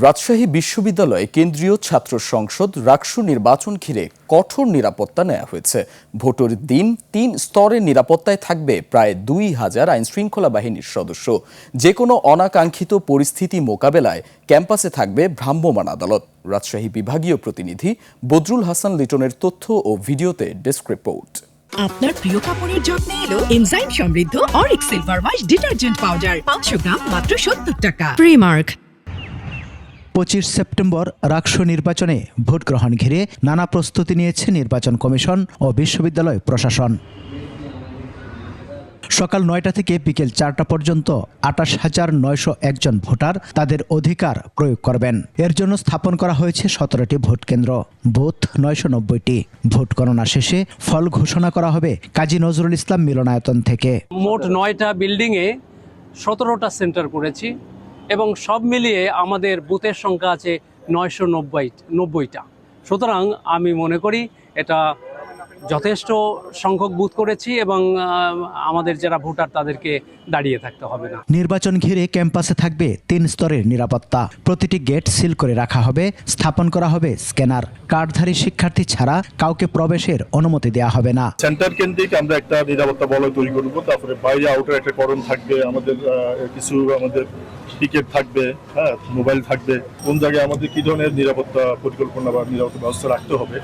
রাজশাহী বিশ্ববিদ্যালয়ে কেন্দ্রীয় ছাত্র সংসদ রাকসু নির্বাচন ঘিরে কঠোর নিরাপত্তা নেওয়া হয়েছে। ভোটের দিন ৩ স্তরের নিরাপত্তায় থাকবে প্রায় ২,০০০ আইনশৃঙ্খলা বাহিনীর সদস্য। যে কোনো অনাকাঙ্ক্ষিত পরিস্থিতি মোকাবেলায় ক্যাম্পাসে থাকবে ভ্রাম্যমাণ আদালত। রাজশাহী বিভাগীয় প্রতিনিধি বদরুল হাসান লিটনের তথ্য ও ভিডিওতে ডেস্ক রিপোর্ট। আপনার প্রিয় কাপড়ের যত্নে এলো এনজাইম সমৃদ্ধ Arik silver wash detergent powder 500 গ্রাম মাত্র 70 টাকা। প্রিমার্ক। 25 সেপ্টেম্বর রাকসু নির্বাচনে ভোট গ্রহণ ঘিরে নানা প্রস্তুতি নিয়েছে নির্বাচন কমিশন ও বিশ্ববিদ্যালয় প্রশাসন। সকাল 9টা থেকে বিকেল 4টা পর্যন্ত 28,901 জন ভোটার তাদের অধিকার প্রয়োগ করবেন। এর জন্য স্থাপন করা হয়েছে 17টি ভোট কেন্দ্র, বুথ 990টি। ভোট গণনা শেষে ফল ঘোষণা করা হবে কাজী নজরুল ইসলাম মিলনায়তন থেকে। মোট 9টা বিল্ডিংয়ে 17টা সেন্টার করেছি এবং সব মিলিয়ে আমাদের বুথের সংখ্যা আছে 990টা। সুতরাং আমি মনে করি এটা যথেষ্ট সংখ্যক বুথ করেছি এবং আমাদের যারা ভোটার তাদেরকে দাঁড়িয়ে থাকতে হবে না। নির্বাচন ঘিরে ক্যাম্পাসে থাকবে 3 স্তরের নিরাপত্তা। প্রতিটি গেট সিল করে রাখা হবে, স্থাপন করা হবে স্ক্যানার। কার্ডধারী শিক্ষার্থী ছাড়া কাউকে প্রবেশের অনুমতি দেওয়া হবে না। সেন্টার কেন্দ্রিক আমরা একটা নিরাপত্তা বলয় তৈরি করব। তারপরে বাইরে আউটার একটা করণ থাকবে, আমাদের টিকেট থাকবে, মোবাইল থাকবে। কোন জায়গায় আমাদের কি ধরনের নিরাপত্তা পরিকল্পনা বা নিরাপত্তা ব্যবস্থা রাখতে হবে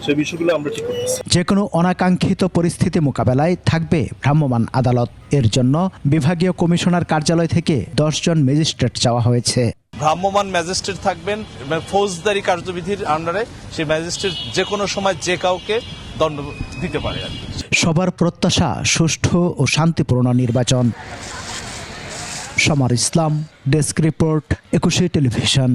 সেই বিষয়গুলো আমরা ঠিক করতেছি। যে কোনো অনাকাঙ্ক্ষিত পরিস্থিতি মোকাবেলায় থাকবে ভ্রাম্যমাণ আদালত। এর জন্য বিভাগীয় কমিশনার কার্যালয় থেকে 10 জন ম্যাজিস্ট্রেট চাওয়া হয়েছে। ভ্রাম্যমাণ ম্যাজিস্ট্রেট থাকবেন ফৌজদারি কার্যবিধির আন্ডারে। সেই ম্যাজিস্ট্রেট যে কোনো সময় যে কাউকে দণ্ড দিতে পারে। সবার প্রত্যাশা সুষ্ঠু ও শান্তিপূর্ণ নির্বাচন। সমার ইসলাম, ডেস্ক রিপোর্ট, 21 টেলিভিশন।